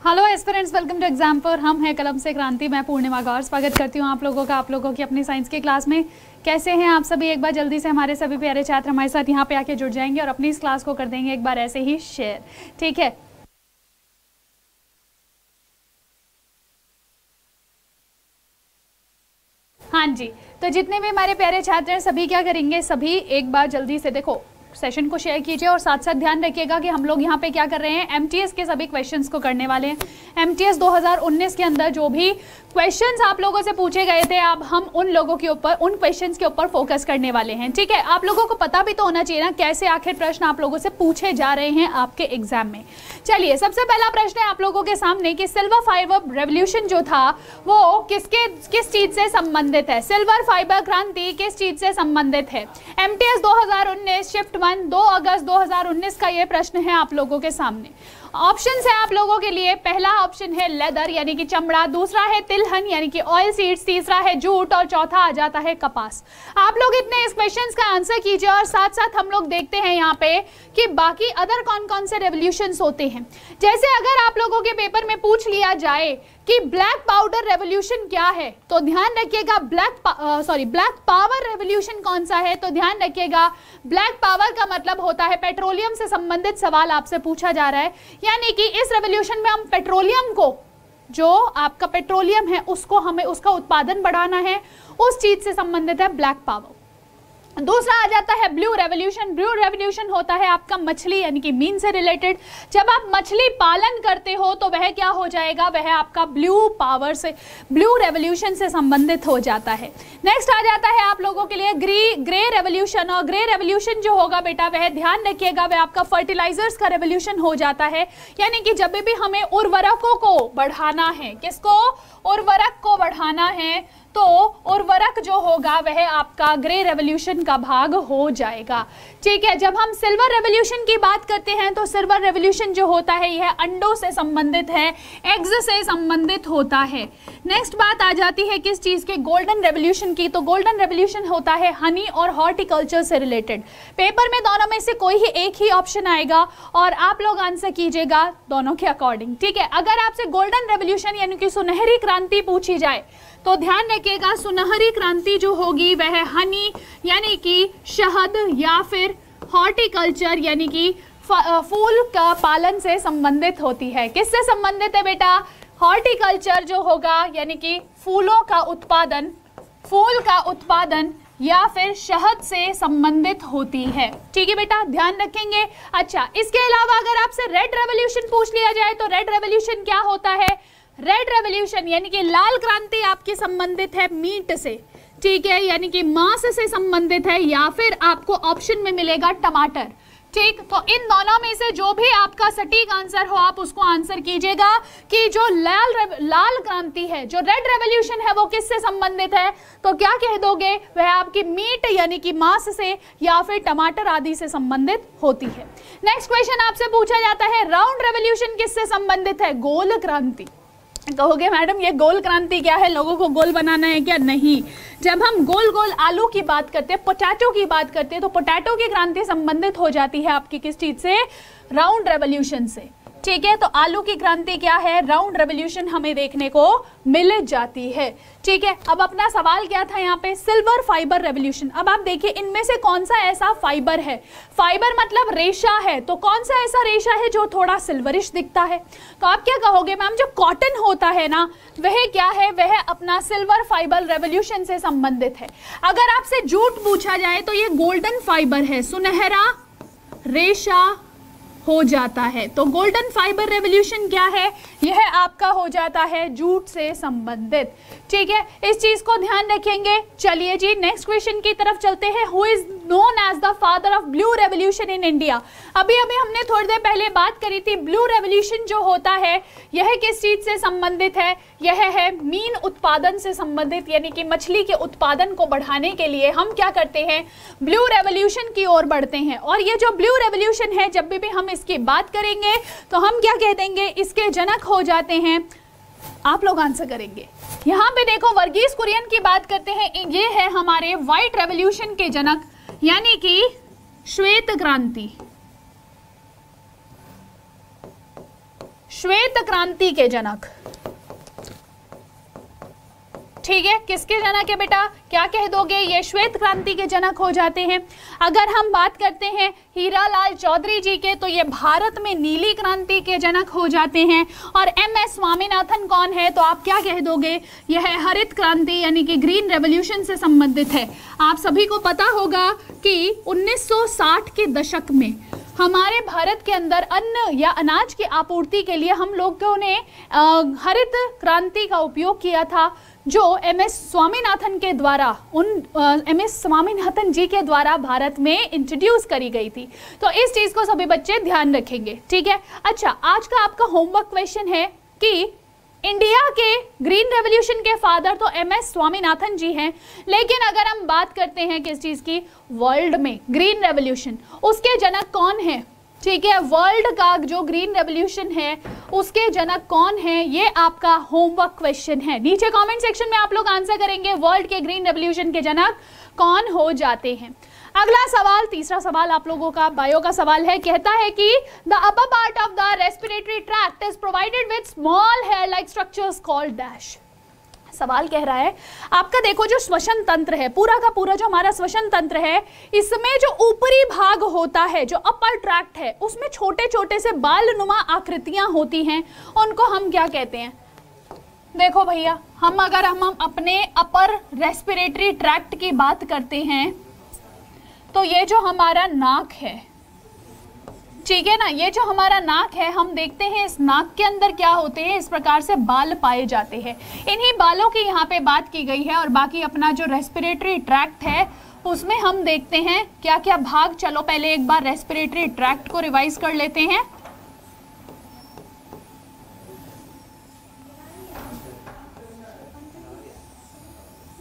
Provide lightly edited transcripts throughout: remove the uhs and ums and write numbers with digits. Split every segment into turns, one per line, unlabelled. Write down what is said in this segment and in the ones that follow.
Hello aspirants, welcome to Exampur. हम हैं कलम से क्रांति। मैं पूर्णिमा गौर स्वागत करती हूँ आप लोगों की अपनी साइंस की क्लास में। कैसे हैं आप सभी? एक बार जल्दी से हमारे सभी प्यारे छात्र हमारे साथ यहाँ पे आके जुड़ जाएंगे और अपनी इस क्लास को कर देंगे एक बार ऐसे ही शेयर, ठीक है? हाँ जी, तो जितने भी हमारे प्यारे छात्र हैं सभी क्या करेंगे, सभी एक बार जल्दी से देखो सेशन को शेयर कीजिए और साथ साथ ध्यान रखिएगा कि हम लोग यहाँ पे क्या कर रहे हैं, एमटीएस के सभी क्वेश्चंस को करने वाले हैं। एमटीएस 2019 के अंदर जो भी क्वेश्चंस आप लोगों से पूछे गए थे, अब हम उन लोगों के ऊपर, उन क्वेश्चंस के ऊपर फोकस करने वाले हैं, ठीक है? आप लोगों को पता भी तो होना चाहिए ना कैसे आखिर प्रश्न आप लोगों से पूछे जा रहे हैं आपके एग्जाम में। चलिए, सबसे पहला प्रश्न है आप लोगों के सामने कि सिल्वर फाइबर रेवोल्यूशन जो था वो किस चीज से संबंधित है? सिल्वर फाइबर क्रांति किस चीज से संबंधित है? एमटीएस 2019 शिफ्ट 1 2 अगस्त 2019 का ये प्रश्न है आप लोगों के सामने। ऑप्शन है आप लोगों के लिए, पहला ऑप्शन है लेदर यानी कि चमड़ा, दूसरा है तिलहन यानी कि ऑयल सीड्स, तीसरा है जूट और चौथा आ जाता है कपास। आप लोग इतने इस क्वेश्चंस का आंसर कीजिए और साथ साथ हम लोग देखते हैं यहाँ पे कि बाकी अदर कौन कौन से रेवोल्यूशंस होते हैं। जैसे अगर आप लोगों के पेपर में पूछ लिया जाए कि ब्लैक पाउडर रेवोल्यूशन क्या है, तो ध्यान रखिएगा ब्लैक पावर रेवोल्यूशन कौन सा है, तो ध्यान रखिएगा ब्लैक पावर का मतलब होता है पेट्रोलियम से संबंधित सवाल आपसे पूछा जा रहा है, यानी कि इस रेवोल्यूशन में हम पेट्रोलियम को, जो आपका पेट्रोलियम है उसको हमें उसका उत्पादन बढ़ाना है, उस चीज से संबंधित है ब्लैक पावर। दूसरा आ जाता है ब्लू रेवोल्यूशन। ब्लू रेवोल्यूशन होता है आपका मछली यानी कि मीन से रिलेटेड। जब आप मछली पालन करते हो तो वह क्या हो जाएगा, वह आपका ब्लू पावर से, ब्लू रेवोल्यूशन से संबंधित हो जाता है। नेक्स्ट आ जाता है आप लोगों के लिए ग्रे रेवोल्यूशन। और ग्रे रेवोल्यूशन जो होगा बेटा, वह ध्यान रखिएगा वह आपका फर्टिलाइजर्स का रेवोल्यूशन हो जाता है, यानी कि जब भी हमें उर्वरकों को बढ़ाना है, किसको, उर्वरक को बढ़ाना है, तो उर्वरक जो होगा वह आपका ग्रे रेवोल्यूशन का भाग हो जाएगा, ठीक है? जब हम सिल्वर रेवोल्यूशन की बात करते हैं तो सिल्वर रेवोल्यूशन जो होता है यह अंडों से संबंधित है, एग्स से संबंधित होता है। नेक्स्ट बात आ जाती है किस चीज के, गोल्डन रेवोल्यूशन की। तो गोल्डन रेवोल्यूशन होता है हनी और हॉर्टिकल्चर से रिलेटेड। पेपर में दोनों में से कोई ही एक ही ऑप्शन आएगा और आप लोग आंसर कीजिएगा दोनों के अकॉर्डिंग, ठीक है? अगर आपसे गोल्डन रेवोल्यूशन यानी कि सुनहरी क्रांति पूछी जाए तो ध्यान रखिएगा सुनहरी क्रांति जो होगी वह हनी यानी कि शहद या फिर हॉर्टिकल्चर यानी कि फूल का पालन से संबंधित होती है। किससे संबंधित है बेटा? हॉर्टिकल्चर जो होगा यानी कि फूलों का उत्पादन, फूल का उत्पादन या फिर शहद से संबंधित होती है, ठीक है बेटा? ध्यान रखेंगे। अच्छा, इसके अलावा अगर आपसे रेड रेवोल्यूशन पूछ लिया जाए तो रेड रेवोल्यूशन क्या होता है? रेड रेवोल्यूशन यानी कि लाल क्रांति आपकी संबंधित है मीट से, ठीक है? यानी कि मांस से संबंधित है, या फिर आपको ऑप्शन में मिलेगा टमाटर, ठीक? तो इन दोनों में से जो भी आपका सटीक आंसर हो आप उसको आंसर कीजिएगा कि जो लाल क्रांति है, जो रेड रेवोल्यूशन है वो किससे संबंधित है, तो क्या कह दोगे? वह आपकी मीट यानी कि मांस से या फिर टमाटर आदि से संबंधित होती है। नेक्स्ट क्वेश्चन आपसे पूछा जाता है राउंड रेवोल्यूशन किससे संबंधित है? गोल क्रांति। कहोगे मैडम ये गोल क्रांति क्या है, लोगों को गोल बनाना है क्या? नहीं, जब हम गोल गोल आलू की बात करते हैं, पोटैटो की बात करते हैं, तो पोटैटो की क्रांति संबंधित हो जाती है आपकी किस चीज से? राउंड रेवोल्यूशन से, ठीक है? तो आलू की क्रांति क्या है? राउंड रेवोल्यूशन हमें देखने को मिल जाती है, ठीक है? अब अपना सवाल क्या था यहाँ पे, सिल्वर फाइबर रेवोल्यूशन। अब आप देखिए इनमें से कौन सा ऐसा फाइबर है, फाइबर मतलब रेशा है, तो कौन सा ऐसा रेशा है जो थोड़ा सिल्वरिश दिखता है? तो आप क्या कहोगे मैम, जो कॉटन होता है ना वह क्या है, वह अपना सिल्वर फाइबर रेवोल्यूशन से संबंधित है। अगर आपसे जूट पूछा जाए तो ये गोल्डन फाइबर है, सुनहरा रेशा हो जाता है। तो गोल्डन फाइबर रेवोल्यूशन क्या है? यह आपका हो जाता है जूट से संबंधित, ठीक है? इस चीज को ध्यान रखेंगे। चलिए जी नेक्स्ट क्वेश्चन की तरफ चलते हैं। Who is known as the father of blue revolution in India? अभी हमने थोड़ी देर पहले बात करी थी। ब्लू रेवोल्यूशन जो होता है यह किस चीज से संबंधित है? यह है मीन उत्पादन से संबंधित, यानी कि मछली के उत्पादन को बढ़ाने के लिए हम क्या करते हैं, ब्लू रेवोल्यूशन की ओर बढ़ते हैं। और ये जो ब्लू रेवोल्यूशन है, जब भी हम इसकी बात करेंगे तो हम क्या कह देंगे, इसके जनक हो जाते हैं, आप लोग आंसर करेंगे। यहाँ पे देखो वर्गीस कुरियन की बात करते हैं, ये है हमारे व्हाइट रेवोल्यूशन के जनक यानी कि श्वेत क्रांति। श्वेत क्रांति के जनक, ठीक है, किसके जनक है बेटा, क्या कह दोगे, ये श्वेत क्रांति के जनक हो जाते हैं। अगर हम बात करते हैं हीरालाल चौधरी जी के, तो ये भारत में नीली क्रांति के जनक हो जाते हैं। और MS स्वामीनाथन कौन है, तो आप क्या कह दोगे, यह हरित क्रांति यानी कि ग्रीन रेवोल्यूशन से संबंधित है। आप सभी को पता होगा कि 1960 के दशक में हमारे भारत के अंदर अन्न या अनाज की आपूर्ति के लिए हम लोगों ने हरित क्रांति का उपयोग किया था, जो MS स्वामीनाथन के द्वारा MS स्वामीनाथन जी के द्वारा भारत में इंट्रोड्यूस करी गई थी। तो इस चीज को सभी बच्चे ध्यान रखेंगे, ठीक है। अच्छा, आज का आपका होमवर्क क्वेश्चन है कि इंडिया के ग्रीन रेवोल्यूशन के फादर तो MS स्वामीनाथन जी हैं, लेकिन अगर हम बात करते हैं किस चीज की, वर्ल्ड में ग्रीन रेवोल्यूशन, उसके जनक कौन है, ठीक है। वर्ल्ड का जो ग्रीन रेवोल्यूशन है उसके जनक कौन है, ये आपका होमवर्क क्वेश्चन है। नीचे कमेंट सेक्शन में आप लोग आंसर करेंगे, वर्ल्ड के ग्रीन रेवोल्यूशन के जनक कौन हो जाते हैं। अगला सवाल, तीसरा सवाल आप लोगों का बायो का सवाल है, कहता है कि the upper part of the respiratory tract is provided with small hair like structures called dash. सवाल कह रहा है आपका, देखो जो श्वसन तंत्र है, पूरा का पूरा जो हमारा श्वसन तंत्र है, इसमें जो ऊपरी भाग होता है, जो अपर ट्रैक्ट है, उसमें छोटे छोटे से बाल नुमा आकृतियां होती हैं, उनको हम क्या कहते हैं। देखो भैया, अगर हम अपने अपर रेस्पिरेटरी ट्रैक्ट की बात करते हैं, तो ये जो हमारा नाक है, ठीक है ना, ये जो हमारा नाक है, हम देखते हैं इस नाक के अंदर क्या होते हैं, इस प्रकार से बाल पाए जाते हैं। इन्हीं बालों की यहाँ पे बात की गई है। और बाकी अपना जो रेस्पिरेटरी ट्रैक्ट है उसमें हम देखते हैं क्या क्या भाग। चलो पहले एक बार रेस्पिरेटरी ट्रैक्ट को रिवाइज कर लेते हैं।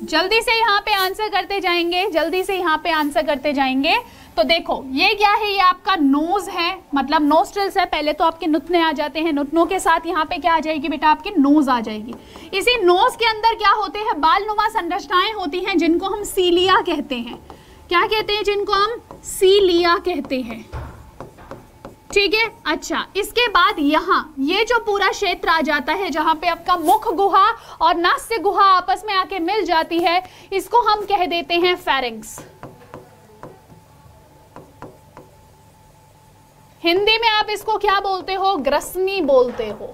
जल्दी से यहाँ पे आंसर करते जाएंगे, जल्दी से यहाँ पे आंसर करते जाएंगे। तो देखो ये क्या है, ये आपका नोज है, मतलब नोस्ट्रिल्स है। पहले तो आपके नुतने आ जाते हैं, नुतनों के साथ यहाँ पे क्या आ जाएगी बेटा, आपकी नोज आ जाएगी। इसी नोज के अंदर क्या होते हैं, बालनुमा संरचनाएं होती हैं, जिनको हम सीलिया कहते हैं। क्या कहते हैं, जिनको हम सीलिया कहते हैं, ठीक है। अच्छा, इसके बाद यहाँ ये जो पूरा क्षेत्र आ जाता है, जहाँ पे आपका मुख गुहा और नास्य गुहा आपस में आके मिल जाती है, इसको हम कह देते हैं फेरिंक्स। हिंदी में आप इसको क्या बोलते हो, ग्रसनी बोलते हो।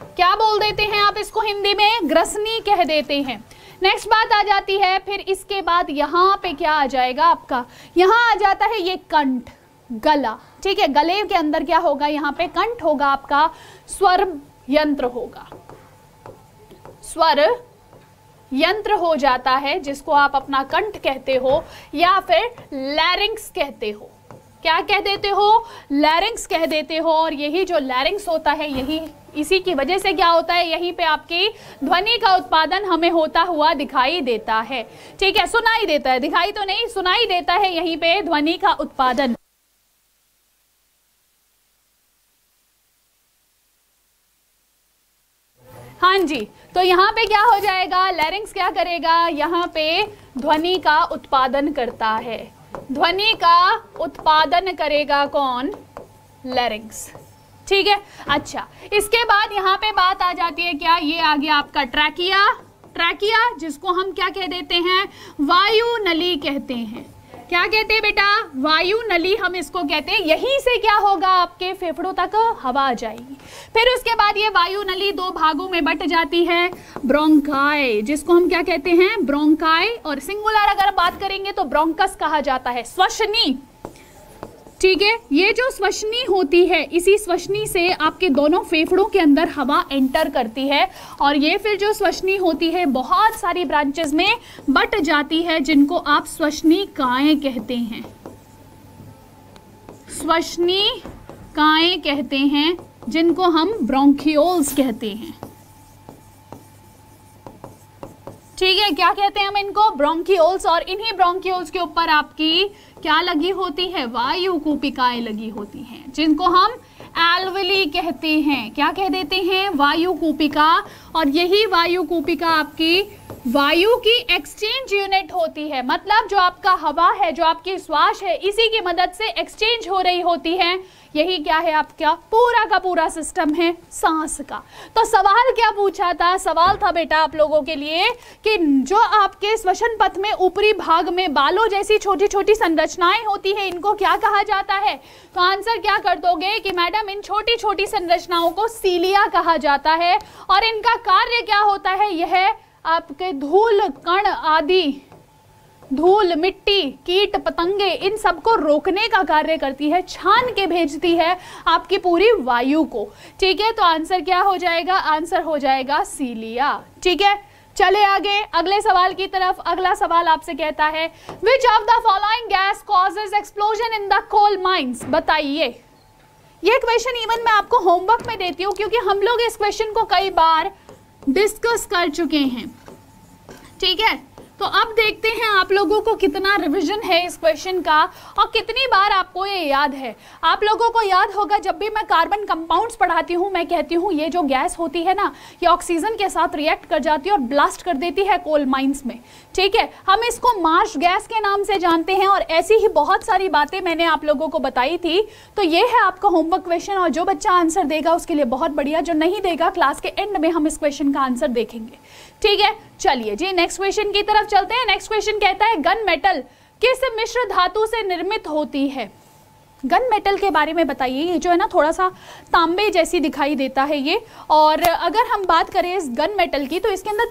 क्या बोल देते हैं आप इसको हिंदी में, ग्रसनी कह देते हैं। नेक्स्ट बात आ जाती है, फिर इसके बाद यहाँ पे क्या आ जाएगा आपका, यहाँ आ जाता है ये कंठ, गला, ठीक है। गले के अंदर क्या होगा, यहाँ पे कंठ होगा, आपका स्वर यंत्र होगा, स्वर यंत्र हो जाता है, जिसको आप अपना कंठ कहते हो या फिर लैरिंक्स कहते हो। क्या कह देते हो, लैरिंक्स कह देते हो। और यही जो लैरिंक्स होता है, यही इसी की वजह से क्या होता है, यहीं पे आपकी ध्वनि का उत्पादन हमें होता हुआ दिखाई देता है, ठीक है। सुनाई देता है, दिखाई तो नहीं, सुनाई देता है यहीं पे ध्वनि का उत्पादन। हाँ जी, तो यहाँ पे क्या हो जाएगा, लैरिंक्स क्या करेगा, यहाँ पे ध्वनि का उत्पादन करता है। ध्वनि का उत्पादन करेगा कौन, लैरिंक्स, ठीक है। अच्छा, इसके बाद यहाँ पे बात आ जाती है क्या, ये आ गया आपका ट्रैकिया। ट्रैकिया जिसको हम क्या कह देते हैं, वायु नली कहते हैं। क्या कहते हैं बेटा, वायु नली हम इसको कहते हैं। यहीं से क्या होगा, आपके फेफड़ों तक हवा आ जाएगी। फिर उसके बाद ये वायु नली दो भागों में बट जाती है, ब्रोंकाई, जिसको हम क्या कहते हैं, ब्रोंकाई। और सिंगुलर अगर बात करेंगे तो ब्रोंकस कहा जाता है, श्वसनी, ठीक है। ये जो श्वसनी होती है, इसी श्वसनी से आपके दोनों फेफड़ों के अंदर हवा एंटर करती है, और ये फिर जो श्वसनी होती है बहुत सारी ब्रांचेस में बट जाती है, जिनको आप श्वसनिकाएं कहते हैं। श्वसनिकाएं कहते हैं, जिनको हम ब्रोंकियोल्स कहते हैं, ठीक है। क्या कहते हैं हम इनको, ब्रोंकियोल्स। और इन्हीं ब्रोंकियोल्स के ऊपर आपकी क्या लगी होती है, वायु कूपिकाएं लगी होती हैं, जिनको हम एल्वेली कहते हैं। क्या कह देते हैं, वायु कूपिका। और यही वायु कूपिका आपकी वायु की एक्सचेंज यूनिट होती है, मतलब जो आपका हवा है, जो आपकी श्वास है, इसी की मदद से एक्सचेंज हो रही होती है। यही क्या है, आपका पूरा का पूरा सिस्टम है सांस का। तो सवाल क्या पूछा था, सवाल था बेटा आप लोगों के लिए कि जो आपके श्वसन पथ में ऊपरी भाग में बालों जैसी छोटी छोटी संरचनाएं होती है, इनको क्या कहा जाता है। तो आंसर क्या कर दोगे कि मैडम इन छोटी छोटी संरचनाओं को सीलिया कहा जाता है। और इनका कार्य क्या होता है, यह आपके धूल कण आदि, धूल मिट्टी कीट पतंगे, इन सबको रोकने का कार्य करती है, छान के भेजती है आपकी पूरी वायु को। ठीक है, तो आंसर क्या हो जाएगा, आंसर हो जाएगा सीलिया। ठीक है, चले आगे अगले सवाल की तरफ। अगला सवाल आपसे कहता है which of the following gas causes explosion in the coal mines. बताइए, ये क्वेश्चन इवन मैं आपको होमवर्क में देती हूँ क्योंकि हम लोग इस क्वेश्चन को कई बार डिस्कस कर चुके हैं। ठीक है, तो अब देखते हैं आप लोगों को कितना रिवीजन है इस क्वेश्चन का और कितनी बार आपको ये याद है। आप लोगों को याद होगा जब भी मैं कार्बन कंपाउंड्स पढ़ाती हूँ, मैं कहती हूँ ये जो गैस होती है ना, ये ऑक्सीजन के साथ रिएक्ट कर जाती है और ब्लास्ट कर देती है कोल माइंस में। ठीक है, हम इसको मार्श गैस के नाम से जानते हैं और ऐसी ही बहुत सारी बातें मैंने आप लोगों को बताई थी। तो ये है आपका होमवर्क क्वेश्चन और जो बच्चा आंसर देगा उसके लिए बहुत बढ़िया, जो नहीं देगा क्लास के एंड में हम इस क्वेश्चन का आंसर देखेंगे। ठीक है, चलिए जी नेक्स्ट क्वेश्चन की तरफ चलते हैं। नेक्स्ट क्वेश्चन कहता है गन मेटल किस मिश्र धातु से निर्मित होती है। गन मेटल के बारे में बताइए। ये जो है ना थोड़ा सा तांबे जैसी दिखाई देता है ये, और अगर हम बात करें इस गन मेटल की तो इसके अंदर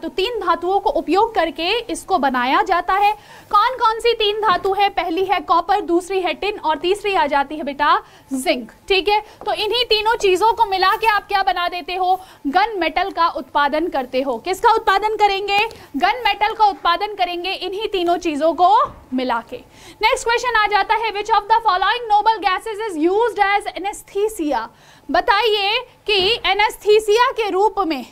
तीन धातुओं को उपयोग करके इसको बनाया जाता है। कौन कौन सी तीन धातु है, पहली है कॉपर, दूसरी है टिन और तीसरी आ जाती है बेटा जिंक। ठीक है, तो इन्हीं तीनों चीजों को मिला के आप क्या बना देते हो, गन मेटल का उत्पादन करते हो। किसका उत्पादन करेंगे, गन मेटल का उत्पादन करेंगे इन्हीं तीनों चीजों को मिला के। नेक्स्ट क्वेश्चन आ जाता है which of the following noble gases is used as anaesthesia. बताइए कि एनेस्थीसिया के रूप में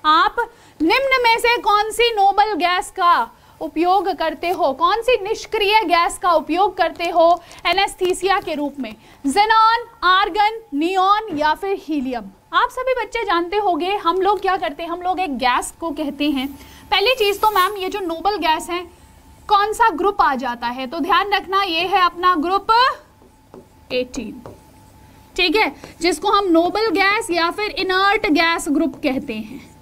आप निम्न में से कौन सी नोबल गैस का उपयोग करते हो, कौन सी निष्क्रिय गैस का उपयोग करते हो एनेस्थीसिया के रूप में। जेनॉन, आर्गन, नियॉन या फिर हीलियम। आप सभी बच्चे जानते होंगे हम लोग क्या करते हैं, हम लोग एक गैस को कहते हैं। पहली चीज तो मैम ये जो नोबल गैस है कौन सा ग्रुप आ जाता है, तो ध्यान रखना ये है अपना ग्रुप 18। ठीक है, जिसको हम नोबल गैस या फिर इनर्ट गैस ग्रुप कहते हैं।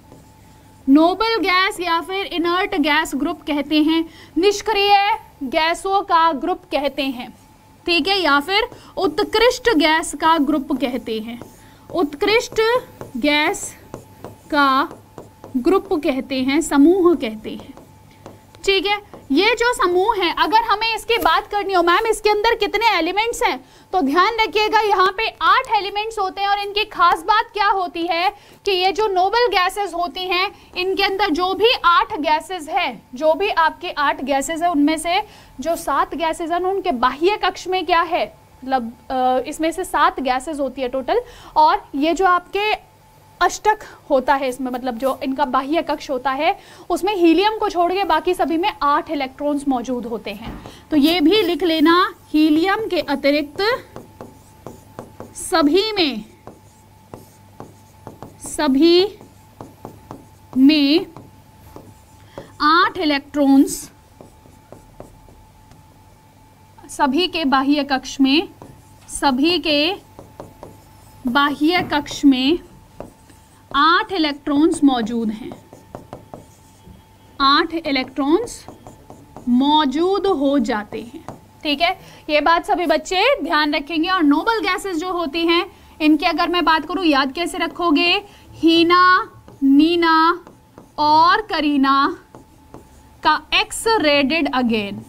नोबल गैस या फिर इनर्ट गैस ग्रुप कहते हैं, निष्क्रिय गैसों का ग्रुप कहते हैं। ठीक है, या फिर उत्कृष्ट गैस का ग्रुप कहते हैं, उत्कृष्ट गैस का ग्रुप कहते हैं, समूह कहते हैं। ठीक है, ये जो समूह है अगर हमें इसकी बात करनी हो मैम इसके अंदर कितने एलिमेंट्स हैं, तो ध्यान रखिएगा यहाँ पे 8 एलिमेंट्स होते हैं। और इनकी खास बात क्या होती है कि ये जो नोबल गैसेस होती हैं इनके अंदर जो भी 8 गैसेस है, जो भी आपके 8 गैसेस है उनमें से जो 7 गैसेस हैं उनके बाह्य कक्ष में क्या है, मतलब इसमें से 7 गैसेस होती है टोटल। और ये जो आपके अष्टक होता है इसमें, मतलब जो इनका बाह्य कक्ष होता है उसमें हीलियम को छोड़ के बाकी सभी में 8 इलेक्ट्रॉन्स मौजूद होते हैं। तो ये भी लिख लेना, हीलियम के अतिरिक्त सभी में 8 इलेक्ट्रॉन्स, सभी के बाह्य कक्ष में, सभी के बाह्य कक्ष में 8 इलेक्ट्रॉन्स मौजूद हैं, 8 इलेक्ट्रॉन्स मौजूद हो जाते हैं। ठीक है, ये बात सभी बच्चे ध्यान रखेंगे। और नोबल गैसेस जो होती हैं इनकी अगर मैं बात करूं याद कैसे रखोगे, हीना, नीना और करीना का एक्स रेडेड अगेन।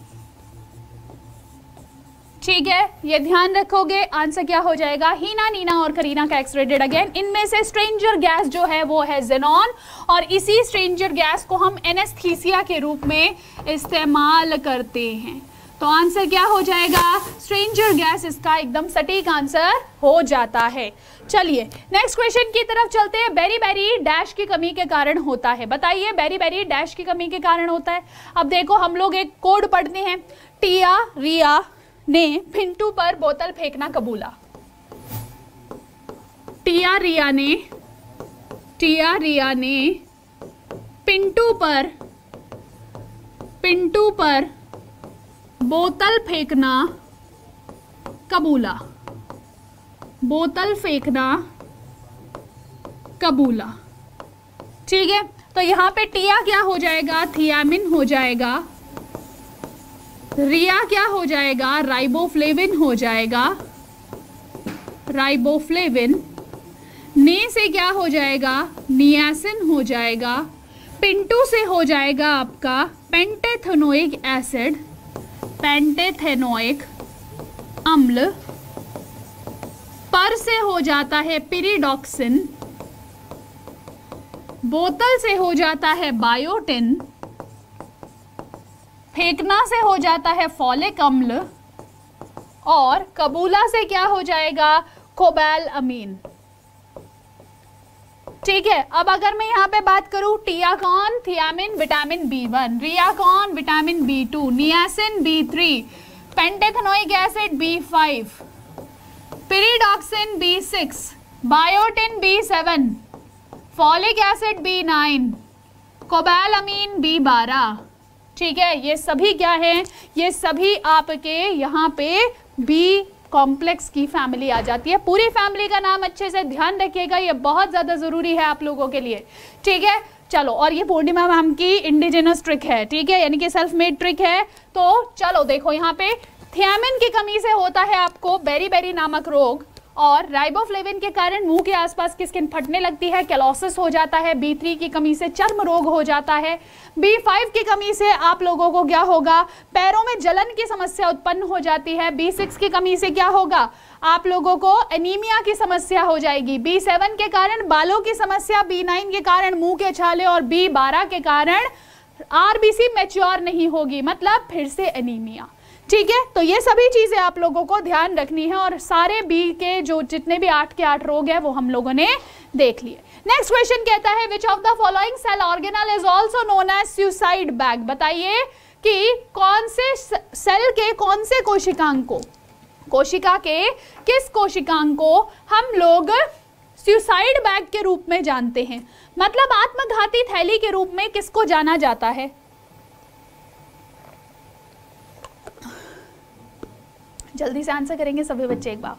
ठीक है, ये ध्यान रखोगे। आंसर क्या हो जाएगा, हीना, नीना और करीना का एक्स रेडेड अगेन। इनमें से स्ट्रेंजर गैस जो है वो है जेनॉन और इसी स्ट्रेंजर गैस को हम एनेस्थीसिया के रूप में इस्तेमाल करते हैं। तो आंसर क्या हो जाएगा, स्ट्रेंजर गैस इसका एकदम सटीक आंसर हो जाता है। चलिए नेक्स्ट क्वेश्चन की तरफ चलते हैं। बेरी बेरी डैश की कमी के कारण होता है। बताइए, बेरी बेरी डैश की कमी के कारण होता है। अब देखो हम लोग एक कोड पढ़ते हैं, टिया रिया ने पिंटू पर बोतल फेंकना कबूला। टिया रिया ने पिंटू पर बोतल फेंकना कबूला, बोतल फेंकना कबूला। ठीक है, तो यहाँ पे टिया क्या हो जाएगा, थियामिन हो जाएगा, रिया क्या हो जाएगा, राइबोफ्लेविन हो जाएगा, राइबोफ्लेविन। ने से क्या हो जाएगा, नियासिन हो जाएगा। पिंटू से हो जाएगा आपका पेंटेथेनोइक एसिड, पेंटेथेनोइक अम्ल। पर से हो जाता है पिरिडॉक्सिन, बोतल से हो जाता है बायोटिन, फेंकना से हो जाता है फॉलिक अम्ल, और कबूला से क्या हो जाएगा, कोबाल अमीन। ठीक है, अब अगर मैं यहाँ पे बात करूं, टिया कौन, थियामिन विटामिन B1, रिया कौन, vitamin B2, niacin B3, pantothenic acid B5, pyridoxine B6, biotin B7, folic acid B9, cobalamin B12। ठीक है, ये सभी क्या है, ये सभी आपके यहाँ पे बी कॉम्प्लेक्स की फैमिली आ जाती है। पूरी फैमिली का नाम अच्छे से ध्यान रखिएगा, ये बहुत ज़्यादा ज़रूरी है आप लोगों के लिए। ठीक है, चलो, और ये पूर्णिमा मैम की इंडिजिनस ट्रिक है, ठीक है, यानी कि सेल्फ मेड ट्रिक है। तो चलो देखो, यहाँ पे थियामिन की कमी से होता है आपको बेरी नामक रोग, और राइबोफ्लेविन के कारण मुंह के आसपास की स्किन फटने लगती है, कैलोसिस हो जाता है। B3 की कमी से चर्म रोग हो जाता है। B5 की कमी से आप लोगों को क्या होगा, पैरों में जलन की समस्या उत्पन्न हो जाती है। B6 की कमी से क्या होगा, आप लोगों को एनीमिया की समस्या हो जाएगी। B7 के कारण बालों की समस्या, B9 के कारण मुंह के छाले, और B12 के कारण RBC मैच्योर नहीं होगी, मतलब फिर से एनीमिया। ठीक है, तो ये सभी चीजें आप लोगों को ध्यान रखनी है, और सारे बी के जो जितने भी 8 के 8 रोग है वो हम लोगों ने देख लिए। नेक्स्ट क्वेश्चन कहता है, which of the following cell organelle is also known as suicide bag. बताइए कि कौन से सेल के कौन से कोशिकांग को, कोशिका के किस कोशिकांग को हम लोग सुसाइड बैग के रूप में जानते हैं, मतलब आत्मघाती थैली के रूप में किसको जाना जाता है। जल्दी से आंसर करेंगे सभी बच्चे, एक बार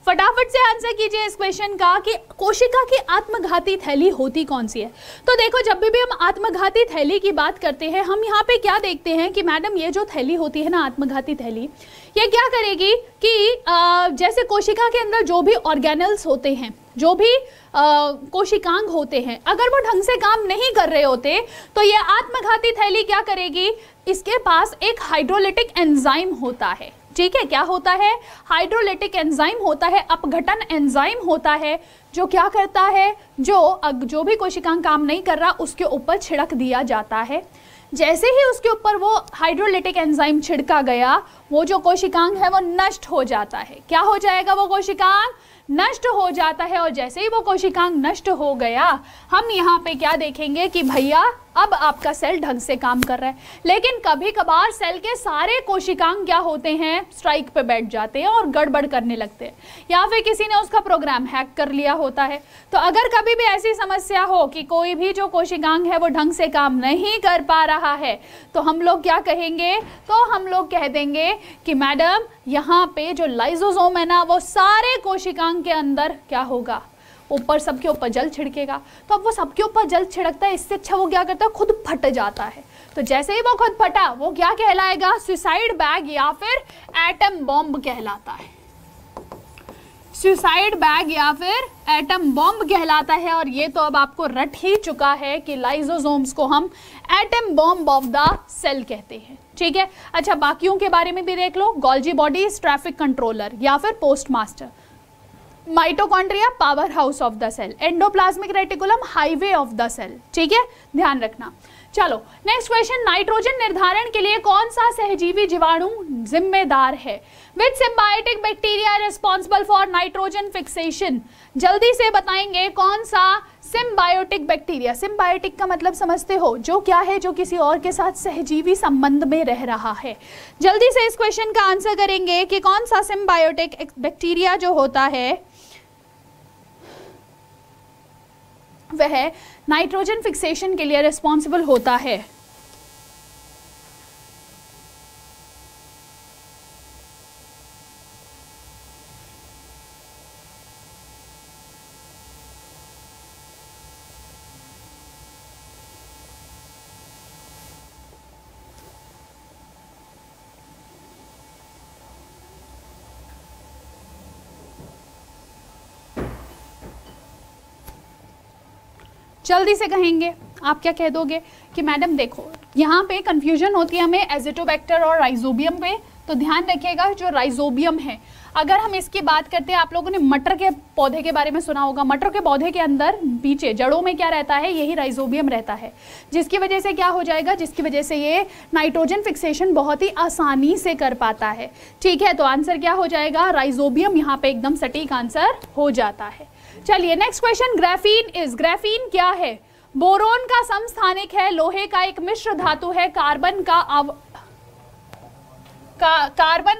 फटाफट से आंसर कीजिए इस क्वेश्चन का कि कोशिका की आत्मघाती थैली होती कौन सी है। तो देखो, जब भी हम आत्मघाती थैली की बात करते हैं, हम यहाँ पे क्या देखते हैं कि मैडम ये जो थैली होती है ना, आत्मघाती थैली, ये क्या करेगी कि जैसे कोशिका के अंदर जो भी ऑर्गेनल्स होते हैं, जो भी कोशिकांग होते हैं, अगर वो ढंग से काम नहीं कर रहे होते तो ये आत्मघाती थैली क्या करेगी, इसके पास एक हाइड्रोलिटिक एंजाइम होता है। ठीक है, क्या होता है, हाइड्रोलिटिक एंजाइम होता है, अपघटन एंजाइम होता है, जो क्या करता है, जो भी कोशिकांग काम नहीं कर रहा उसके ऊपर छिड़क दिया जाता है। जैसे ही उसके ऊपर वो हाइड्रोलिटिक एंजाइम छिड़का गया, वो जो कोशिकांग है वो नष्ट हो जाता है। क्या हो जाएगा, वो कोशिकांग नष्ट हो जाता है। और जैसे ही वो कोशिकांग नष्ट हो गया, हम यहाँ पे क्या देखेंगे कि भैया अब आपका सेल ढंग से काम कर रहा है। लेकिन कभी कभार सेल के सारे कोशिकांग क्या होते हैं, स्ट्राइक पे बैठ जाते हैं और गड़बड़ करने लगते हैं, या फिर किसी ने उसका प्रोग्राम हैक कर लिया होता है। तो अगर कभी भी ऐसी समस्या हो कि कोई भी जो कोशिकांग है वो ढंग से काम नहीं कर पा रहा है, तो हम लोग क्या कहेंगे, तो हम लोग कह देंगे कि मैडम यहाँ पे जो लाइसोसोम है ना, वो सारे कोशिकांग के अंदर क्या होगा, ऊपर सबके ऊपर जल छिड़केगा। तो अब वो सबके ऊपर जल छिड़कता है, इससे अच्छा वो क्या करता है, खुद फट जाता है। तो जैसे ही वो खुद फटा, वो क्या कहलाएगा, सुसाइड बैग या फिर एटम बॉम्ब कहलाता है। सुसाइड बैग या फिर एटम बॉम्ब कहलाता है। और ये तो अब आपको रट ही चुका है कि लाइसोसोम्स को हम atom bomb of the cell कहते हैं। ठीक है, अच्छा बाकियों के बारे में भी देख लो, गोल्जी बॉडीज ट्रैफिक कंट्रोलर या फिर postmaster, mitochondria power house of the cell, endoplasmic reticulum highway of the cell. ठीक है, ध्यान रखना। चलो नेक्स्ट क्वेश्चन, नाइट्रोजन निर्धारण के लिए कौन सा सहजीवी जीवाणु जिम्मेदार है। Which symbiotic bacteria responsible for nitrogen fixation. जल्दी से बताएंगे कौन सा सिम्बायोटिक बैक्टीरिया, सिम्बायोटिक का मतलब समझते हो, जो क्या है, जो किसी और के साथ सहजीवी संबंध में रह रहा है। जल्दी से इस क्वेश्चन का आंसर करेंगे कि कौन सा सिम्बायोटिक बैक्टीरिया जो होता है वह नाइट्रोजन फिक्सेशन के लिए रिस्पॉन्सिबल होता है। जल्दी से कहेंगे, आप क्या कह दोगे कि मैडम देखो यहाँ पे कंफ्यूजन होती है हमें एजिटोबैक्टर और राइजोबियम पे, तो ध्यान रखिएगा जो राइजोबियम है, अगर हम इसकी बात करते हैं, आप लोगों ने मटर के पौधे के बारे में सुना होगा, मटर के पौधे के अंदर पीछे जड़ों में क्या रहता है, यही राइजोबियम रहता है, जिसकी वजह से क्या हो जाएगा, जिसकी वजह से ये नाइट्रोजन फिक्सेशन बहुत ही आसानी से कर पाता है। ठीक है, तो आंसर क्या हो जाएगा, राइजोबियम यहाँ पे एकदम सटीक आंसर हो जाता है। चलिए नेक्स्ट क्वेश्चन, ग्राफीन क्या है, बोरोन का समस्थानिक है, लोहे का एक मिश्र धातु है, कार्बन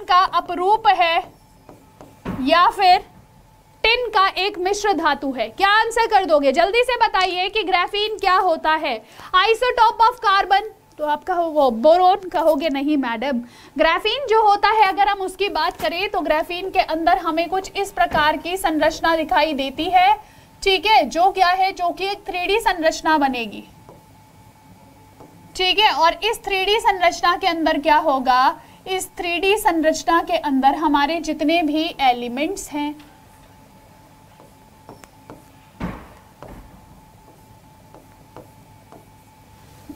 का अपरूप है, या फिर टिन का एक मिश्र धातु है। क्या आंसर कर दोगे, जल्दी से बताइए कि ग्राफीन क्या होता है। आइसोटोप ऑफ कार्बन, तो आप कहो वो बोरोन, कहोगे नहीं मैडम। ग्राफीन जो होता है अगर हम उसकी बात करें तो ग्राफीन के अंदर हमें कुछ इस प्रकार की संरचना दिखाई देती है। ठीक है, जो क्या है, जो कि एक 3D संरचना बनेगी। ठीक है, और इस 3D संरचना के अंदर क्या होगा, इस 3D संरचना के अंदर हमारे जितने भी एलिमेंट्स हैं,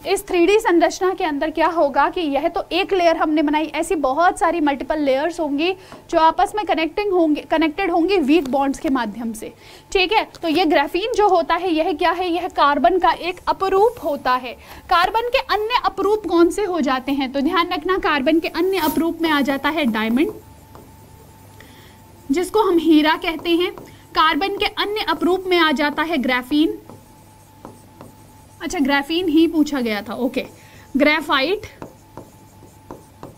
इस 3D संरचना के अंदर क्या होगा कि यह तो एक लेयर हमने बनाई, ऐसी बहुत सारी मल्टीपल लेयर्स होंगी जो आपस में कनेक्टेड होंगी वीक बॉन्ड्स के माध्यम से। ठीक है, तो ये ग्राफीन जो होता है यह क्या है, यह कार्बन का एक अपरूप होता है। कार्बन के अन्य अपरूप कौन से हो जाते हैं, तो ध्यान रखना कार्बन के अन्य अपरूप में आ जाता है डायमंड, जिसको हम हीरा कहते हैं। कार्बन के अन्य अपरूप में आ जाता है ग्राफीन, अच्छा ग्राफीन ही पूछा गया था, ओके, ग्रेफाइट।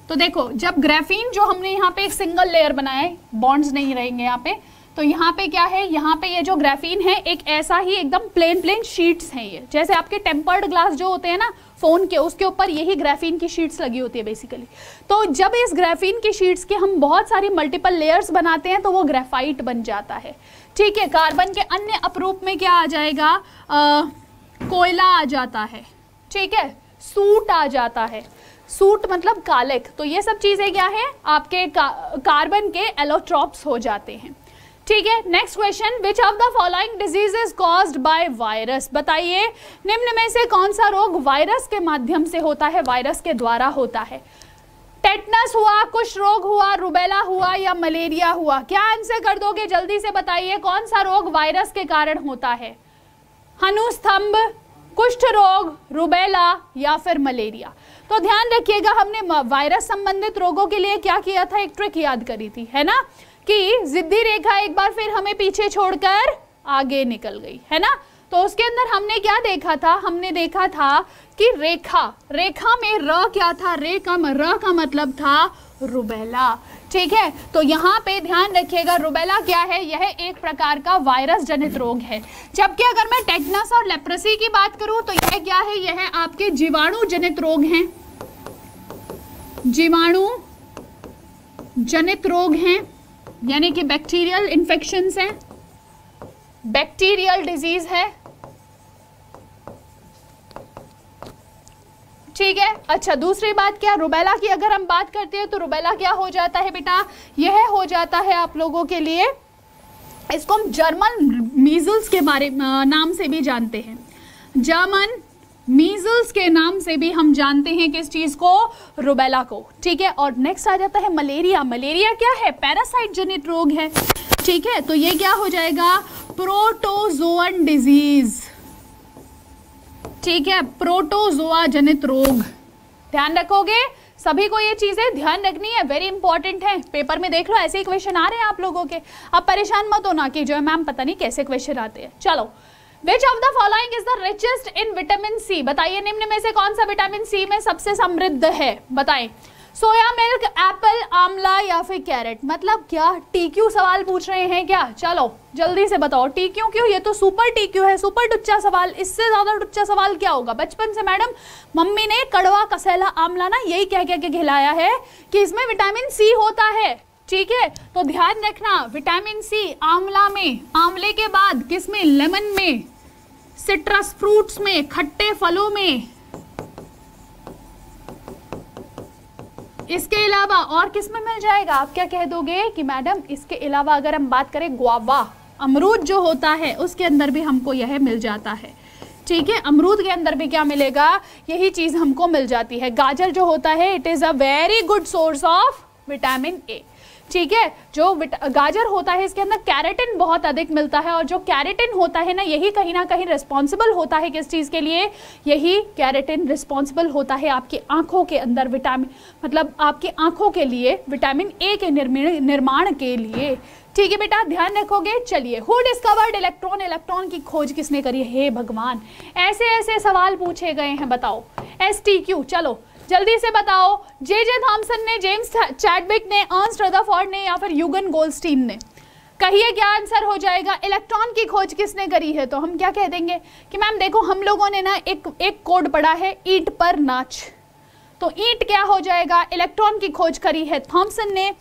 तो देखो जब ग्राफीन जो हमने यहाँ पे एक सिंगल लेयर बनाया है, बॉन्ड्स नहीं रहेंगे यहाँ पे, तो यहाँ पे क्या है, यहाँ पे ये जो ग्राफीन है एक ऐसा ही एकदम प्लेन शीट्स हैं, ये जैसे आपके टेम्पर्ड ग्लास जो होते हैं ना फोन के, उसके ऊपर यही ग्राफीन की शीट्स लगी होती है बेसिकली। तो जब इस ग्राफीन की शीट्स के हम बहुत सारी मल्टीपल लेयर्स बनाते हैं तो वो ग्रेफाइट बन जाता है। ठीक है, कार्बन के अन्य अपरूप में क्या आ जाएगा, कोयला आ जाता है। ठीक है, सूट आ जाता है, सूट मतलब कालिक। तो ये सब चीजें क्या है, आपके कार्बन के एलोट्रॉप्स हो जाते हैं। ठीक है, next question, which of the following disease is caused by virus, बताइए निम्न में से कौन सा रोग वायरस के माध्यम से होता है, वायरस के द्वारा होता है। टेटनस हुआ, कुष्ठ रोग हुआ, रुबेला हुआ या मलेरिया हुआ। क्या आंसर कर दोगे, जल्दी से बताइए कौन सा रोग वायरस के कारण होता है, हनुस्तंभ, कुष्ठ रोग, रुबेला या फिर मलेरिया। तो ध्यान रखिएगा हमने वायरस संबंधित रोगों के लिए क्या किया था, एक ट्रिक याद करी थी, है ना, कि जिद्दी रेखा एक बार फिर हमें पीछे छोड़कर आगे निकल गई, है ना। तो उसके अंदर हमने क्या देखा था, हमने देखा था कि रेखा में र क्या था, र का मतलब था रुबेला। ठीक है, तो यहाँ पे ध्यान रखिएगा रुबेला क्या है, यह एक प्रकार का वायरस जनित रोग है। जबकि अगर मैं टेटनस और लेप्रेसी की बात करूं तो यह क्या है, यह आपके जीवाणु जनित रोग हैं, जीवाणु जनित रोग हैं, यानी कि बैक्टीरियल इन्फेक्शंस हैं, बैक्टीरियल डिजीज है। ठीक है, अच्छा दूसरी बात क्या, रुबेला की अगर हम बात करते हैं तो रुबेला क्या हो जाता है बेटा, यह हो जाता है आप लोगों के लिए, इसको हम जर्मन मीजल्स के बारे नाम से भी जानते हैं, जर्मन मीजल्स के नाम से भी हम जानते हैं किस चीज को, रुबेला को। ठीक है, और नेक्स्ट आ जाता है मलेरिया। मलेरिया क्या है, पैरासाइट जनित रोग है। ठीक है, तो ये क्या हो जाएगा, प्रोटोजोअन डिजीज। ठीक है, प्रोटोजोआ जनित रोग। ध्यान रखोगे, सभी को ये चीजें ध्यान रखनी है, वेरी इंपॉर्टेंट है। पेपर में देख लो ऐसे ही क्वेश्चन आ रहे हैं आप लोगों के, अब परेशान मत होना कि जो है मैम पता नहीं कैसे क्वेश्चन आते हैं। चलो, which of the following is the richest in vitamin C, बताइए निम्न में से कौन सा विटामिन सी में सबसे समृद्ध है, बताएं। सोया मिल्क, एप्पल, आंवला या फिर कैरेट, मतलब क्या टीक्यू सवाल पूछ रहे हैं क्या? चलो जल्दी से बताओ टीक्यू क्यों, ये तो सुपर टीक्यू है, सुपर टुच्चा सवाल, इससे ज्यादा टुच्चा सवाल क्या होगा? बचपन से मैडम मम्मी ने कड़वा कसेला आंवला ना यही कह के खिलाया है कि इसमें विटामिन सी होता है, ठीक है? तो ध्यान रखना विटामिन सी आंवला में, आंवले के बाद किसमें? लेमन में, सिट्रस फ्रूट्स में, खट्टे फलों में, इसके अलावा और किस में मिल जाएगा? आप क्या कह दोगे कि मैडम इसके अलावा अगर हम बात करें ग्वावा, अमरूद जो होता है उसके अंदर भी हमको यह मिल जाता है, ठीक है? अमरूद के अंदर भी क्या मिलेगा? यही चीज हमको मिल जाती है। गाजर जो होता है it is a very good source of vitamin A, ठीक है? जो गाजर होता है इसके अंदर कैरेटिन बहुत अधिक मिलता है, और जो कैरेटिन होता है ना यही कहीं ना कहीं रिस्पॉन्सिबल होता है किस चीज़ के लिए? यही कैरेटिन रिस्पॉन्सिबल होता है आपकी आंखों के अंदर विटामिन, मतलब आपकी आंखों के लिए विटामिन ए के निर्माण के लिए, ठीक है बेटा? ध्यान रखोगे। चलिए, हु डिस्कवर्ड इलेक्ट्रॉन, इलेक्ट्रॉन की खोज किसने करी? हे भगवान, ऐसे ऐसे सवाल पूछे गए हैं, बताओ। STQ, चलो जल्दी से बताओ। जे थॉमसन ने, जेम्स चैडविक ने, अर्नस्ट रदरफोर्ड ने या फिर यूगन गोल्डस्टीन ने? कहिए क्या आंसर हो जाएगा? इलेक्ट्रॉन की खोज किसने करी है? तो हम क्या कह देंगे कि मैम देखो हम लोगों ने ना एक कोड पढ़ा है, ईंट पर नाच, तो ईंट क्या हो जाएगा? इलेक्ट्रॉन की खोज करी है थॉमसन ने,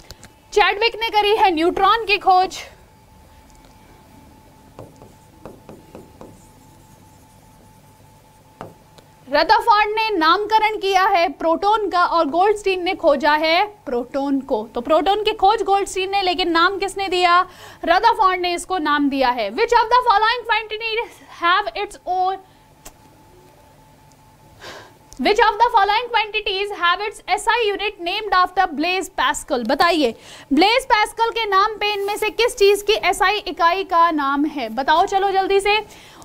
चैडविक ने करी है न्यूट्रॉन की खोज, रदरफोर्ड ने नामकरण किया है प्रोटॉन का, और गोल्डस्टीन ने खोजा है प्रोटॉन को। तो प्रोटॉन की खोज गोल्डस्टीन ने, लेकिन नाम किसने दिया? रदरफोर्ड ने इसको नाम दिया है। Which of the following quantities have its own, Which of the following quantities have its SI unit named after Blaise Pascal? बताइए, ब्लेज पैस्कल के नाम पे इनमें से किस चीज की SI इकाई का नाम है? बताओ चलो जल्दी से।